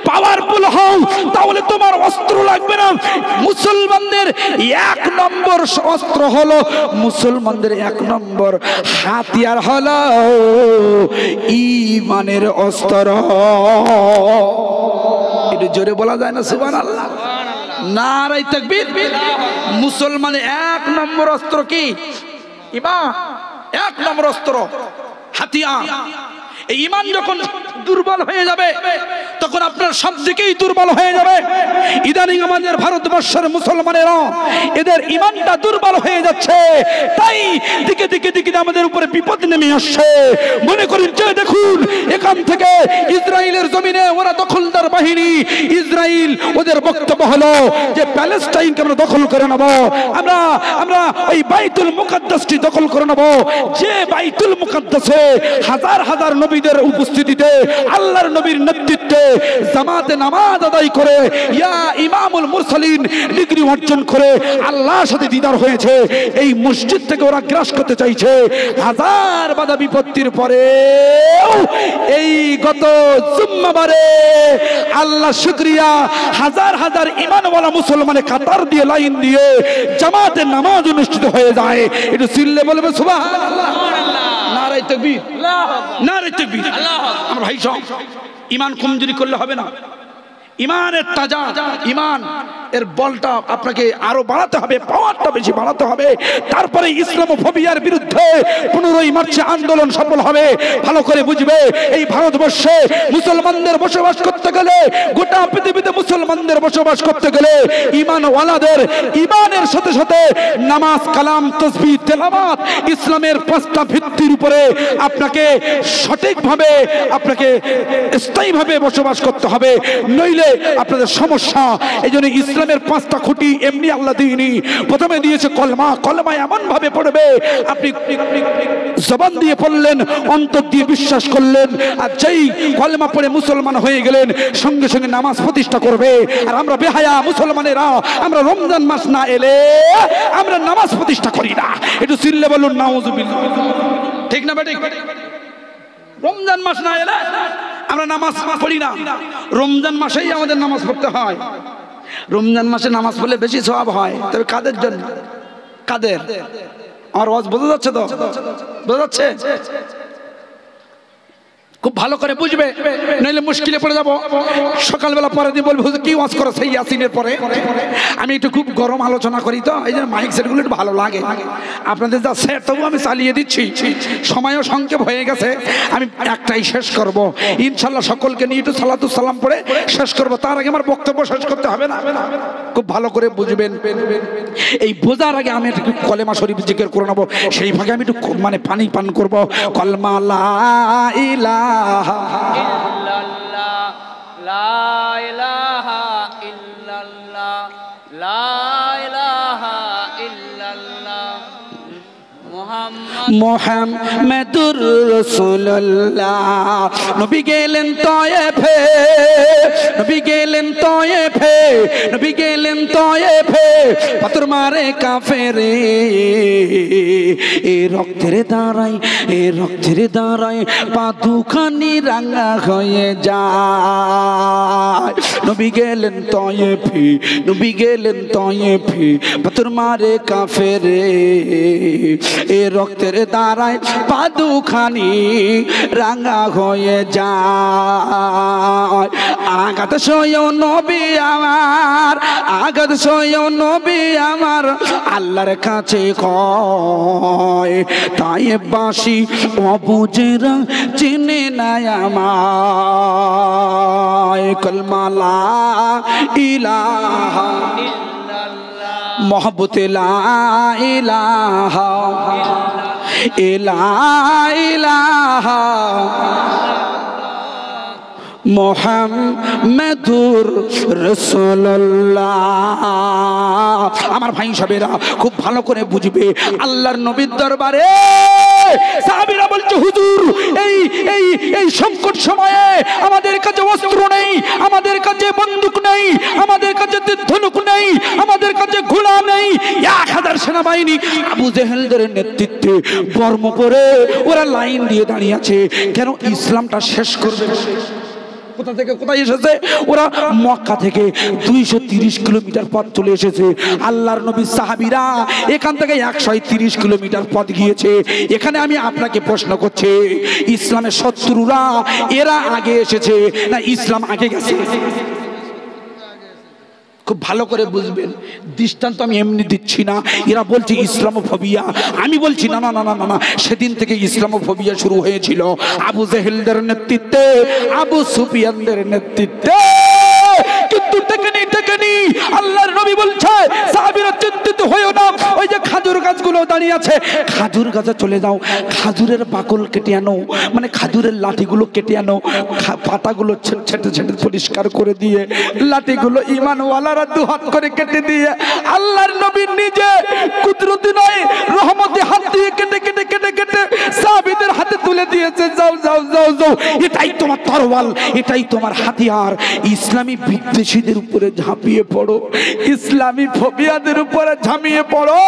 পাওয়ারফুল হও, তাহলে তোমার অস্ত্র লাগবে না। মুসলমানদের 1 নম্বর অস্ত্র হলো, মুসলমানদের 1 নম্বর হাতিয়ার হলো ইমানের অস্ত্র। এটা জোরে বলা যায় না সুবহানাল্লাহ? নারায়ে তাকবীর। মুসলমানের 1 নম্বর অস্ত্র কি? ঈমান। 1 নম্বর অস্ত্র হাতিয়ার। এই ঈমান যখন দুর্বল হয়ে যাবে, তখন আপনার সব দিকেই দুর্বল হয়ে যাবে। ইদানিং আমাদের ভারতবর্ষের মুসলমানেরা এদের ঈমানটা দুর্বল হয়ে যাচ্ছে, তাই দিকে আমাদের উপরে বিপদ নেমে আসছে। মনে করেন যে দেখুন, এখান থেকে ইসরায়েলের জমিনে ওরা দখলদার বাহিনী, ইসরায়েল ওদের বক্তব্য হলো যে প্যালেস্টাইনকে আমরা দখল করে নেব, আমরা ওই বাইতুল মুকাদ্দাসটি দখল করে নেব। যে বাইতুল মুকাদ্দাসে হাজার নবীদের উপস্থিতিতে, আল্লাহর নবীর নেতৃত্বে জামাতে নামাজ আদায় করে ইয়া ইমামুল মুরসালিন ডিগ্রি অর্জন করে আল্লাহর সাথে দিদার হয়েছে, এই মসজিদ থেকে ওরা গ্রাস করতে চাইছে। হাজার বাধা বিপত্তির পরে এই গত জুম্মাবারে আল্লাহ শুকরিয়া, হাজার ঈমানওয়ালা মুসলমানে কাতার দিয়ে লাইন দিয়ে জামাতে নামাজ অনুষ্ঠিত হয়ে যায়। একটু চিল্লে বলবে সুবহানাল্লাহ। নারায়ে তাকবীর, নারায়ে তাকবীর। আমার ভাই সব ঈমান কমজোরি করলে হবে না। ইমানের তাজা ইমান এর বলটা আপনাকে আরো বাড়াতে হবে, পাওয়ারটা বেশি বাড়াতে হবে। তারপরে ইসলামোফোবিয়ার বিরুদ্ধে 15ই মার্চে আন্দোলন সফল হবে। ভালো করে বুঝবে, এই ভারতবর্ষে মুসলমানদের বসবাস করতে গেলে, গোটা পৃথিবীতে মুসলমানদের বসবাস করতে গেলে ইমানওয়ালাদের ইমানের সাথে সাথে নামাজ, কালাম, তাসবিহ, তেলাওয়াত, ইসলামের 5টা ভিত্তির উপরে আপনাকে সঠিকভাবে, আপনাকে স্থায়ীভাবে বসবাস করতে হবে, নইলে আপনাদের সমস্যা। এই জন্য ইসলামের 5টা খুঁটি এমনি আল্লাহ দিইনি। প্রথমে দিয়েছে কলমা। কলমা এমন ভাবে পড়বে, আপনি জবান দিয়ে পড়লেন, অন্তর দিয়ে বিশ্বাস করলেন, আর যেই কলমা পড়ে মুসলমান হয়ে গেলেন, সঙ্গে সঙ্গে নামাজ প্রতিষ্ঠা করবে। আর আমরা বেহায়া মুসলমানেরা, আমরা রমজান মাস না এলে আমরা নামাজ প্রতিষ্ঠা করি না। একটু চিল্লে বলুন নাউজুবিল্লাহ। ঠিক না বেঠিক? রমজান মাস না এলে আমরা নামাজ পড়ি না। রমজান মাসেই আমাদের নামাজ পড়তে হয়। রমজান মাসে নামাজ পড়লে বেশি সওয়াব হয়। তবে কাদের জন্য? কাদের? আমার ওয়াজ বোঝা যাচ্ছে তো? বোঝা যাচ্ছে? খুব ভালো করে বুঝবে, নইলে মুশকিলে পড়ে যাব। সকালবেলা পরে দিয়ে বলবো কি ওয়াজ করো সেই ইয়াসিনের পরে। আমি একটু খুব গরম আলোচনা করি তো, এই জন্য মাইক সেটগুলো একটু ভালো লাগে আপনাদের যা সেট, তবু আমি চালিয়ে দিচ্ছি। সময়ও সংক্ষেপ হয়ে গেছে, আমি একটাই শেষ করব ইনশাল্লাহ। সকলকে নিয়ে একটু সালাতু সালাম পড়ে শেষ করব। তার আগে আমার বক্তব্য শেষ করতে হবে না। খুব ভালো করে বুঝবেন। এই বোঝার আগে আমি একটু কলেমা শরীফ জিকির করে নেবো, সেই ভাগে আমি একটু মানে পানি পান করবো। কলমা লা ইলাহা ইল্লাল্লাহ, লা ইলাহা ইল্লাল্লাহ, লা ইলাহা ইল্লাল্লাহ, মুহাম্মাদুর রাসূলুল্লাহ। নবী গেলেন তয়েফে, নবী গেলেন তয়েফে, নবী গেলেন তয়েফে, পাথর মারে কাফেরে। এ রক্তের দ্বারাই, এ রক্তের দ্বারাই পা দুখানি রাঙা হয়ে যায়। নবী গেলেন তয়েফে, নবী গেলেন তয়েফে, পাথর মারে কাফেরে। এ রক্তের দ্বারাই পা দুখানি রাঙা হয়ে যায়। আঘাত সয় নবী আমার, আঘাত সয় নবী আমার, আল্লাহর কাছে কয় তাই বাসি অবুঝেরা চিনে নাই আমায়। কলমা লা ইলাহা মোহাব্বত লা ইলাহা ইলাহা মুহাম্মাদুর রাসূলুল্লাহ। আমার ভাই সাহেবেরা খুব ভালো করে বুঝবে, আল্লাহর নবীর দরবারে সাহাবীরা বলছে হুজুর এই এই এই সংকট সময়ে আমাদের কাছে অস্ত্র নেই, আমাদের কাছে বন্দুক নেই, আমাদের কাছে ধনুক নেই, আমাদের কাছে ঘোড়া নেই। 1000 সেনাবাহিনী আবু জেহেলদের নেতৃত্বে বর্ম পরে ওরা লাইন দিয়ে দাঁড়িয়ে আছে। কেন? ইসলামটা শেষ করবে। কোথা থেকে কোথায় এসেছে? ওরা মক্কা থেকে 230 কিলোমিটার পথ চলে এসেছে। আল্লাহর নবী সাহাবীরা এখান থেকে 130 কিলোমিটার পথ গিয়েছে। এখানে আমি আপনাকে প্রশ্ন করছি, ইসলামের শত্রুরা এরা আগে এসেছে না ইসলাম আগে গেছে? খুব ভালো করে বুঝবেন। দৃষ্টান্ত আমি এমনি দিচ্ছি না। এরা বলছে ইসলামোফোবিয়া, আমি বলছি না না না না না, সেদিন থেকে ইসলামোফোবিয়া শুরু হয়েছিল আবু জেহেলদের নেতৃত্বে, আবু সুফিয়ানদের নেতৃত্বে। কিন্তু টেকেনি আল্লাহর নবী বলছে সাহাবীরা চিন্তিত হয়ো না। ওই যে খাজুর গাছগুলো দাঁড়িয়ে আছে, খাজুর গাছে চলে যাও, খাজুরের বাকল কেটে আনো, মানে খাজুরের লাঠিগুলো কেটে আনো, পাতাগুলো ছেটে ছেটে পরিষ্কার করে দিয়ে লাঠিগুলো ইমানওয়ালারা দুহাত করে কেটে দিয়ে আল্লাহর নবী নিজে কুদরতি নয় রহমতে হাত দিয়ে কেটে কেটে কেটে কেটে সাহাবীদের হাতে তুলে দিয়েছে। যাও যাও যাও যাও, এটাই তোমার তরোয়াল, এটাই তোমার হাতিয়ার। ইসলামী বিদ্বেষীদের উপরে ঝাঁপিয়ে পড়ো, ইসলামী ফোবিয়াদের উপরে ঝাঁপিয়ে পড়ো।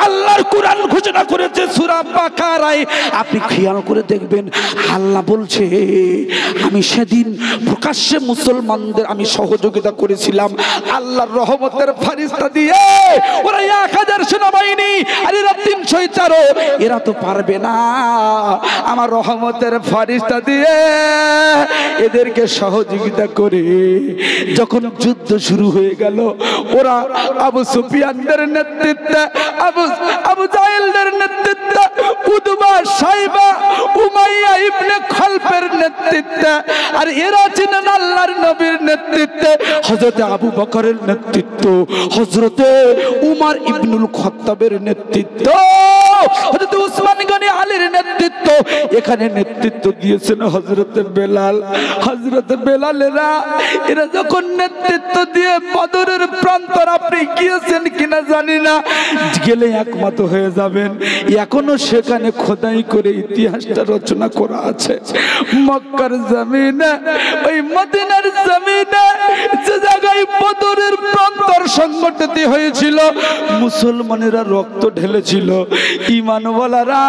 আল্লাহর কুরআন ঘোষণা করেছে সূরা বাকারায়, আপনি খেয়াল করে দেখবেন আল্লাহ বলছে আমি সেদিন প্রকাশ্যে মুসলমানদের আমি সহযোগিতা করেছিলাম আল্লাহর রহমতের ফেরেশতা দিয়ে। ওরা 1000 সেনাবাহিনী আর এরা সইতারও এরা তো পারবে না। আমার রহমতের ফারিস্তা দিয়ে এদেরকে সহযোগিতা করে যখন যুদ্ধ শুরু হয়ে গেল, ওরা আবু সুফিয়ানদের নেতৃত্বে, আবু জাহেলের নেতৃত্বে, উতবা, শাইবা, উমাইয়া ইবনে খালফের নেতৃত্বে, আর এরা ছিলেন আল্লাহর নবীর নেতৃত্বে হযরতে আবু বকরের নেতৃত্ব, হযরতে উমর ইবনুল খাত্তাবের নেতৃত্ব, হযরত উসমান গনি আলীর নেতৃত্ব। এখানে নেতৃত্ব দিয়েছেন হযরতে বেলাল। হযরতে বেলালেরা এরা যখন নেতৃত্ব দিয়ে বদরের প্রান্তর, আপনি গিয়েছেন কিনা জানি না, গেলে একমত হয়ে যাবেন, এখনো সেখানে খোদাই করে ইতিহাসটা রচনা করা আছে। মক্কার জমিনে, ওই মদিনার জমিনে যে জায়গায় বদরের প্রান্তর সংগঠিত হয়েছিল, মুসলমানেরা রক্ত ঢেলেছিল, ঈমানওয়ালারা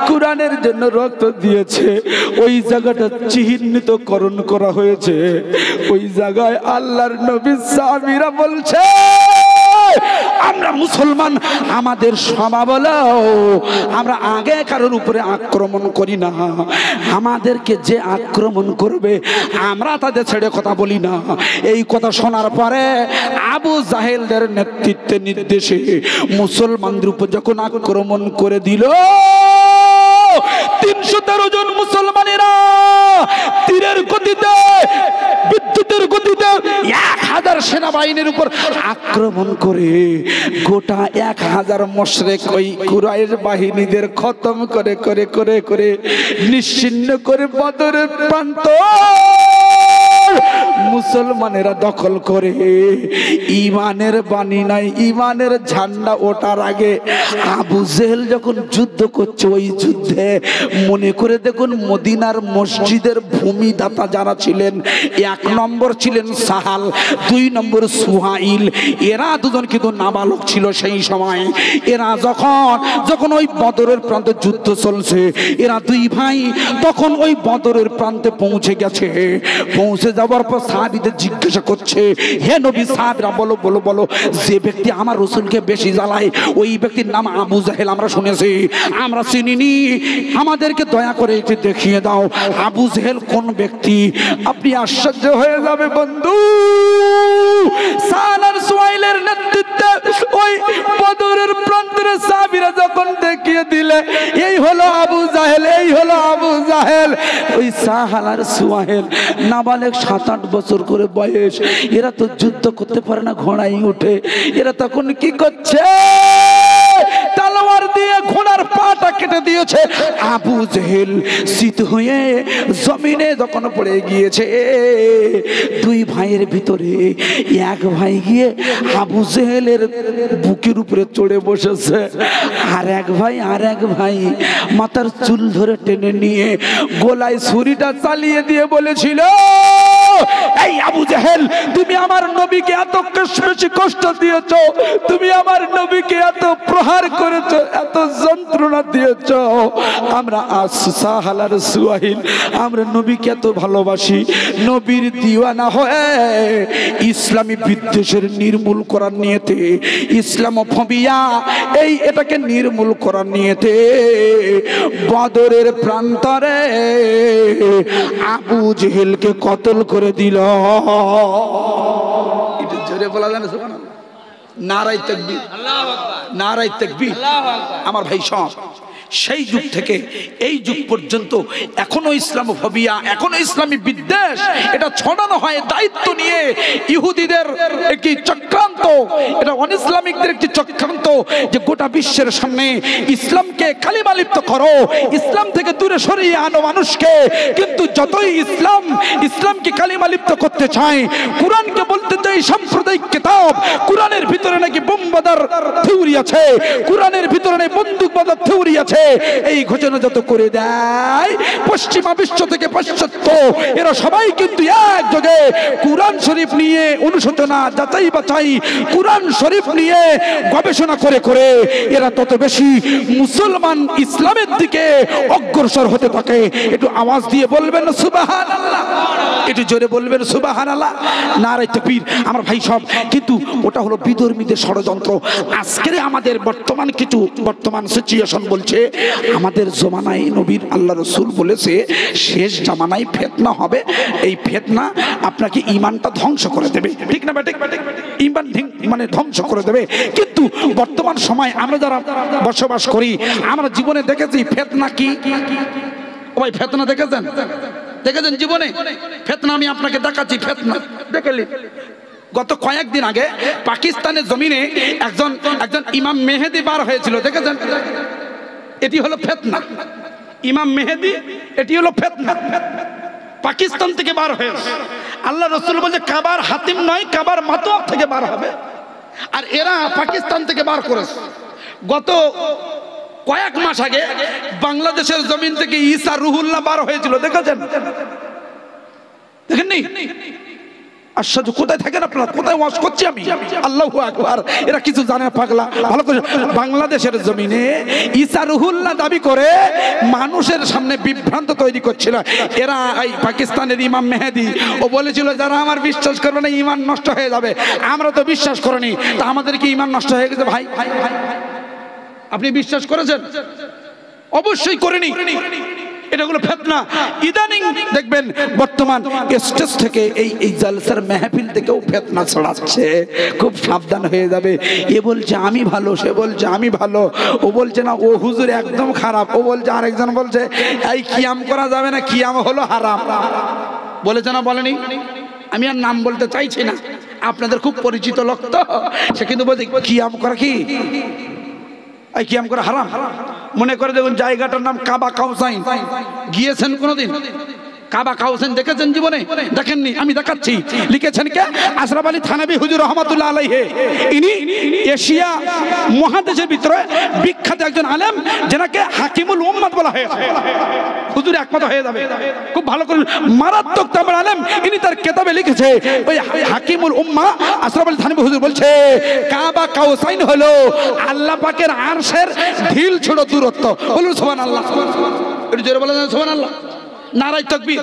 কোরআনের জন্য রক্ত দিয়েছে, ওই জায়গাটা চিহ্নিতকরণ করা হয়েছে। ওই জায়গায় আল্লাহর নবী সাহাবীরা বলছে, আমরা মুসলমান, আমাদের স্বভাব হলো আমরা আগে কারোর উপরে আক্রমণ করি না, আমাদেরকে যে আক্রমণ করবে আমরা তাদের ছেড়ে কথা বলি না। এই কথা শোনার পরে আবু জাহেলদের নেতৃত্বে নির্দেশে মুসলমানদের উপর যখন আক্রমণ করে দিল, 313 জন মুসলমানেরা তীরের গতিতে, বিদ্যুতের গতিতে 1000 সেনাবাহিনীর উপর আক্রমণ করে গোটা 1000 মুশরিক ওই কুরাইশ বাহিনীদের খতম করে করে করে করে নিশ্চিহ্ন করে বদরের প্রান্ত মুসলমানেরা দখল করে। ঈমানের বাণী নাই, ঈমানের ঝান্ডা ওঠার আগে আবু জেহেল যখন যুদ্ধ করছে, ওই যুদ্ধে মনে করে দেখুন মদিনার মসজিদের ভূমিদাতা যারা ছিলেন, 1 নম্বর ছিলেন সাহাল, 2 নম্বর সুহাইল। এরা দুজন কিন্তু নাবালক ছিল সেই সময়। এরা যখন ওই বদরের প্রান্তে যুদ্ধ চলছে, এরা 2 ভাই তখন ওই বদরের প্রান্তে পৌঁছে গেছে। পৌঁছে যাওয়ার পর সাহাবীদের জিজ্ঞাসা করছে, হে নবী, সাহাবীরা বলো বলো বলো, যে ব্যক্তি আমার রাসূলকে বেশি জ্বালায় ওই ব্যক্তির নাম আবু জাহেল, আমরা শুনেছি, আমরা চিনিনি, আমাদেরকে দয়া করে একটু দেখিয়ে দাও আবু জাহেল কোন ব্যক্তি। আপনি আশ্চর্য হয়ে যাবে বন্ধু, সালার সুহাইলের নেতৃত্বে ওই বদরের প্রান্তরে সাহাবীরা যখন দেখিয়ে দিলে, এই হলো আবু জাহেল, এই হলো আবু জাহেল। ওই সাহাল আর সুহাইল নাবালেক, 7-8 বছর করে বয়স, এরা তো যুদ্ধ করতে পারে না, ঘোড়ায় উঠে। এরা তখন কি করছে, তলোয়ার দিয়ে ঘোড়ার পাটা কেটে দিয়েছে। আবু জেহেল শীত হয়ে জমিনে যখন পড়ে গিয়েছে, 2 ভাইয়ের ভিতরে 1 ভাই গিয়ে আবু জেহেলের বুকের উপরে চড়ে বসেছে, আর এক ভাই মাথার চুল ধরে টেনে নিয়ে গলায় ছুরিটা চালিয়ে দিয়ে বলেছিল, এই আবু জেহেল, তুমি আমার নবীকে এত বেশি কষ্ট দিয়েছো, তুমি আমার নবীকে এত প্রহার করেছো, এত যন্ত্রণা দিয়েছো, আমরা সাহাল আর সুহাইল আমরা নবীকে এত ভালোবাসি, নবীর দিওয়ানা হয়ে ইসলামী বিদ্বেষের নির্মূল করার নিয়তে, ইসলামোফোবিয়া এটাকে নির্মূল করার নিয়তে বদরের প্রান্তরে আবু জেহেলকে কতল করে দিল। এটা জোরে বলা জানে সুবহানাল্লাহ, নারায়ে তাকবীর, আল্লাহু আকবার, নারায়ে তাকবীর, আল্লাহু আকবার। আমার ভাই সব সেই যুগ থেকে এই যুগ পর্যন্ত এখনো ইসলামোফোবিয়া, এখনো ইসলামী বিদ্বেষ এটা ছড়ানো হয় দায়িত্ব নিয়ে। ইহুদিদের একটি চক্রান্ত, এটা অনইসলামিকদের একটি চক্রান্ত যে গোটা বিশ্বের সামনে ইসলামকে কালিমা লিপ্ত করো, ইসলাম থেকে দূরে সরিয়ে আনো মানুষকে। কিন্তু যতই ইসলামকে কালিমা লিপ্ত করতে চায়, কোরআনকে বলতে চাই সাম্প্রদায়িক কিতাব, কোরআনের ভিতরে নাকি বোমবাদার থিওরি আছে, কোরআনের ভিতরে নাকি বন্দুকবাদার থিওরি আছে, এই ঘোষণা যত করে দেয় পশ্চিমা বিশ্ব থেকে পাশ্চাত্য, এরা সবাই কিন্তু একযোগে কোরআন শরীফ নিয়ে অনুশোচনা, যাচাই বাছাই, কুরআন শরীফ নিয়ে গবেষণা করে করে এরা তত বেশি মুসলমান ইসলামের দিকে অগ্রসর হতে থাকে। একটু আওয়াজ দিয়ে বলবেন সুবহানাল্লাহ, একটু জোরে বলবেন সুবহানাল্লাহ, নারে তাকবীর। আমার ভাই সব কিন্তু ওটা হলো বিধর্মীদের ষড়যন্ত্র। আজকের আমাদের বর্তমান সিচুয়েশন বলছে আমাদের জমানায় নবীর আল্লাহ রাসূল বলেছে শেষ জামানায় ফিতনা হবে, এই ফিতনা আপনাকে ঈমানটা ধ্বংস করে দেবে, ঠিক না বেঠিক? ঈমান মানে ধ্বংস করে দেবে। কিন্তু বর্তমান সময় আমরা যারা বসবাস করি আমরা জীবনে দেখেছি ফিতনা কি। ভাই ফিতনা দেখেছেন জীবনে? ফিতনা আমি আপনাকে দেখাচ্ছি, ফিতনা দেখেলি। গত কয়েকদিন আগে পাকিস্তানের জমিনে একজন ইমাম মেহেদি বার হয়েছিল, দেখেছেন? এটি হলো ফিতনা। ইমাম মেহেদি এটি হলো ফিতনা, পাকিস্তান থেকে বার হয়েছে। আল্লাহ রাসূল বলেছে কাবার হাতিম নয়, কাবার মাতোয়াব থেকে বার হবে, আর এরা পাকিস্তান থেকে বার করেছে। গত কয়েক মাস আগে বাংলাদেশের জমিন থেকে ঈসা রুহুল্লাহ বার হয়েছিল, দেখেছেন? দেখেননি? আশ্চর্য, কোথায় থাকেন আপনারা? কোথায় ওয়াজ করছি আমি? আল্লাহু আকবার। এরা কিছু জানে না, পাগলা। ভালো করে বাংলাদেশের জমিনে ঈসা রুহুল্লাহ দাবি করে মানুষের সামনে বিভ্রান্ত তৈরি করছিল এরা। এই পাকিস্তানের ইমাম মেহেদি ও বলেছিল যারা আমার বিশ্বাস করবে না ঈমান নষ্ট হয়ে যাবে। আমরা তো বিশ্বাস করিনি, তা আমাদের কি ঈমান নষ্ট হয়ে গেছে? ভাই আপনি বিশ্বাস করেছেন? অবশ্যই করিনি। এটা হলো ফিতনা। ইদানিং দেখবেন বর্তমান স্টেজ থেকে এই জালসার মেহফিল থেকেও ফিতনা ছড়াচ্ছে, খুব সাবধান হয়ে যাবে। এ বলছে আমি ভালো, সে বলছে আমি ভালো, ও বলছে না ও হুজুর একদম খারাপ, ও বলছে, আরেকজন বলছে এই কিয়াম করা যাবে না, কিয়াম হলো হারাম। বলেছে না বলেনি? আমি আর নাম বলতে চাইছি না, আপনাদের খুব পরিচিত লোক তো, সে কিন্তু বলছে কিয়াম করা কি এই কিয়াম করা হারাম। মনে করে দেখুন জায়গাটার নাম কাবা কাউসাইন, গিয়েছেন কোনোদিন? কাবা কাউসাইন দেখেছেন জীবনে? দেখেননি? আমি দেখাচ্ছি। লিখেছেন কে? আশরাফ আলী থানভী হুজুর রহমাতুল্লাহ আলাইহি। ইনি এশিয়া মহাদেশের ভিতরে বিখ্যাত একজন আলেম, যেনাকে হাকিমুল উম্মাত বলা হয়। হুজুর একমত হয়ে যাবে, খুব ভালো করে মারাত্মক তাবড় আলেম। ইনি তার কিতাবে লিখেছে ওই হাকিমুল উম্মাহ আশরাফ আলী থানভী হুজুর বলছে কাবা কাউসাইন হলো আল্লাহ পাকের আরশের ঢিল ছোট দূরত্ব। বলুন সুবহানাল্লাহ। একটু জোরে বলেন সুবহানাল্লাহ, নারায়ে তাকবীর।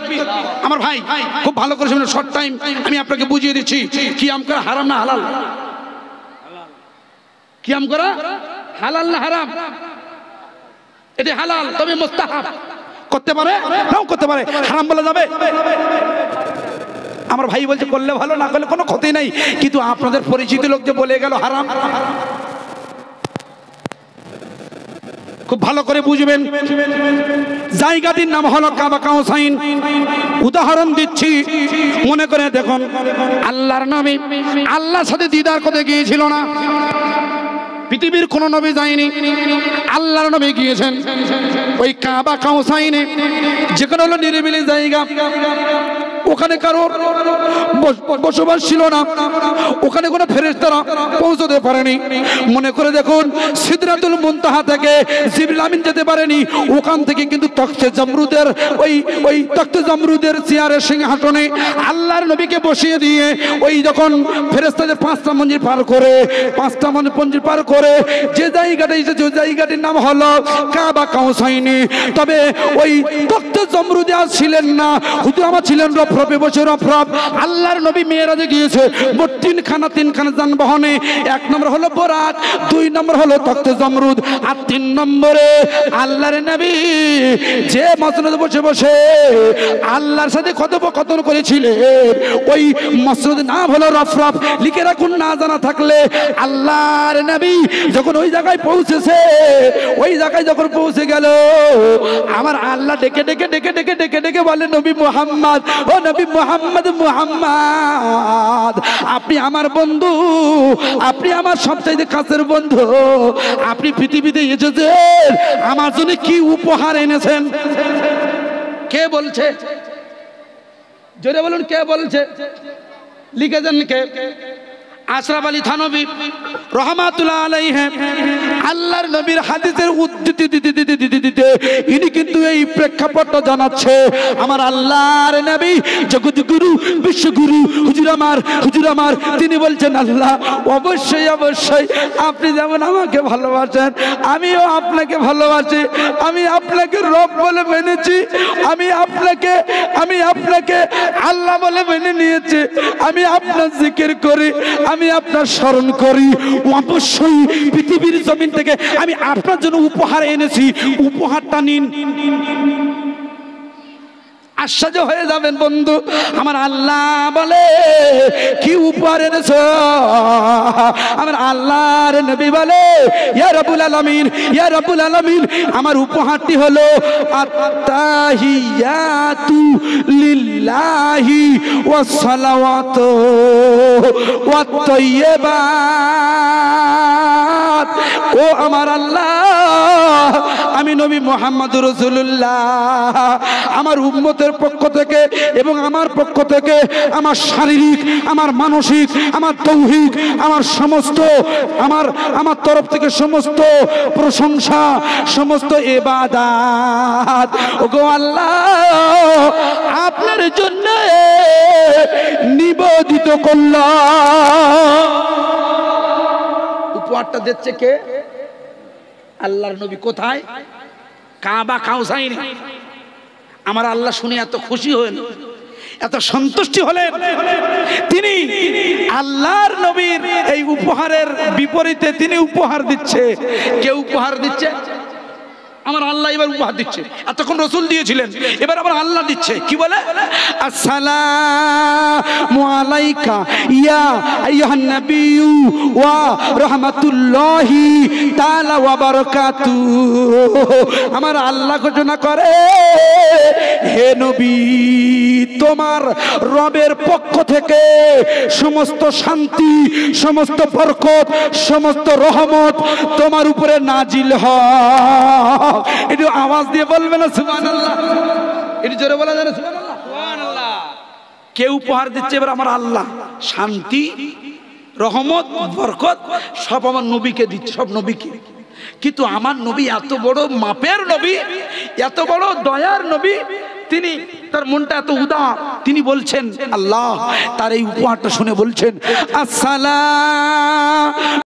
আমার ভাই খুব ভালো করে শুনুন, শর্ট টাইম আমি আপনাকে বুঝিয়ে দিচ্ছি কিয়াম করা হারাম না হালাল? কিয়াম করা হালাল না হারাম? এটি হালাল, তবে মুস্তাহাব। করতে পারে নাও করতে পারে, হারাম বলা যাবে? আমার ভাই বলছে করলে ভালো, না করলে কোনো ক্ষতি নেই, কিন্তু আপনাদের পরিচিত লোক যে বলে গেল হারাম। খুব ভালো করে বুঝবেন, জায়গাটির নাম হলো কাবা কাউসাইন। উদাহরণ দিচ্ছি, মনে করে দেখুন আল্লাহর নবী আল্লাহর সাথে দিদার করতে গিয়েছিল না? পৃথিবীর কোন নবী যায়নি, আল্লাহর নবী গিয়েছেন ওই কাবা কাউসাইনে। যেখানে হলো নিরিবিলি জায়গা, ওখানে কারোর বসবাস ছিল না, ওখানে কোনো ফেরেশতারা পৌঁছতে পারেনি। মনে করে দেখুন সিদরাতুল মুনতাহা থেকে জিবরিল আমিন যেতে পারেনি, ওখান থেকে কিন্তু তখতে জামরুদের ওই তখতে জামরুদের চেয়ারের সিংহাসনে আল্লাহর নবীকে বসিয়ে দিয়ে ওই যখন ফেরেশতাদের পাঁচটা মঞ্জিল পার করে যে জায়গাটা এসেছে ওই জায়গাটির নাম হলো কাবা কাউসাইনি। তবে ওই তখতে জামরুদে আর ছিলেন না, হুজুর আমার ছিলেন রফরফে বসে রফরফ। আল্লাহর নবী মেরাজে গিয়েছে মোট তিনখানা যানবাহনে। এক নম্বর হলো বোরাক, দুই নম্বর হলো তখতে জামরুদ, আর তিন নম্বরে আল্লাহর নবী যে মসজিদে বসে বসে আল্লাহর সাথে কথোপকথন করেছিলেন ওই মসজিদের নাম হলো রফরফ। লিখে রাখুন, না জানা থাকলে। আল্লাহর নবী যখন ওই জায়গায় পৌঁছেছে, ওই জায়গায় যখন পৌঁছে গেল আমার আল্লাহ ডেকে ডেকে ডেকে ডেকে ডেকে ডেকে বলে নবী মুহাম্মদ, ও নবী মুহাম্মদ, মুহাম্মদ আপনি আমার বন্ধু, আপনি আমার সবচেয়ে কাছের বন্ধু, আপনি পৃথিবীতে এসেছেন আমার জন্য কি উপহার এনেছেন? কে বলছে? জোরে বলুন, কে বলছে? লিখেছেন কে? আশরাফ আলী থানভী রহমাতুল্লাহ আলাইহি। আল্লাহর নবীর হাদিসের উদ্ধৃতি দিতে ইনি কিন্তু এই প্রেক্ষাপটটা জানাচ্ছে আমার আল্লাহর নবী জগৎগুরু বিশ্বগুরু হুজুর আমার তিনি বলছেন আল্লাহ অবশ্যই অবশ্যই আপনি যেমন আমাকে ভালোবাসেন আমিও আপনাকে ভালোবাসি, আমি আপনাকে রব বলে মেনেছি, আমি আপনাকে আল্লাহ বলে মেনে নিয়েছি, আমি আপনার জিকির করি, আমি আপনার স্মরণ করি। অবশ্যই পৃথিবীর জমিন থেকে আমি আপনার জন্য উপহার এনেছি, উপহারটা নিন। আশ্চর্য হয়ে যাবেন বন্ধু, আমার আল্লাহ বলে কি উপহার এনেছো? আমার আল্লাহর নবী বলে ইয়া রাব্বুল আলামিন আমার উপহারটি হলো আত্তাহিয়াতু লিল্লাহি ওয়াস সালাওয়াতু ওয়াত তাইয়্যিবাত। ও আমার আল্লাহ, আমি নবী মুহাম্মদুর রাসূলুল্লাহ আমার উম্মতের পক্ষ থেকে এবং আমার পক্ষ থেকে আমার শারীরিক, আমার মানসিক, আমার তৌহিদ, আমার সমস্ত আমার তরফ থেকে সমস্ত প্রশংসা, সমস্ত ইবাদত ওগো আল্লাহ আপনার জন্য নিবেদিত করলাম। উপহারটা দিচ্ছে কে? আল্লাহর নবী। কোথায়? কাবা কাউসাইন। আমার আল্লাহ শুনে এত খুশি হলেন, এত সন্তুষ্টি হলেন, তিনি আল্লাহর নবীর এই উপহারের বিপরীতে তিনি উপহার দিচ্ছে। কে উপহার দিচ্ছে? আমার আল্লাহ এবার উপহার দিচ্ছে। এতক্ষণ রাসূল দিয়েছিলেন, এবার আমার আল্লাহ দিচ্ছে। কি বলে? আসসালামু আলাইকা ইয়া আইয়ুহান নাবিয়্যু ওয়া রাহমাতুল্লাহি তাআলা ওয়া বারাকাতুহু। আমার আল্লাহ ঘোষণা করে হে নবী তোমার রবের পক্ষ থেকে সমস্ত শান্তি, সমস্ত বরকত, সমস্ত রহমত তোমার উপরে নাজিল হয়। একটু আওয়াজ দিয়ে বলবে না সুবহানাল্লাহ? একটু জোরে বলা যায় না সুবহানাল্লাহ? সুবহানাল্লাহ। কে উপহার দিচ্ছে? এবার আমার আল্লাহ শান্তি, রহমত, বরকত সব আমার নবীকে দিচ্ছে, সব নবীকে। কিন্তু আমার নবী এত বড় মাপের নবী, এত বড় দয়ার নবী, তিনি তার মনটা এত উদার, তিনি বলছেন আল্লাহ তার এই উপহারটা শুনে বলছেন আসসালাম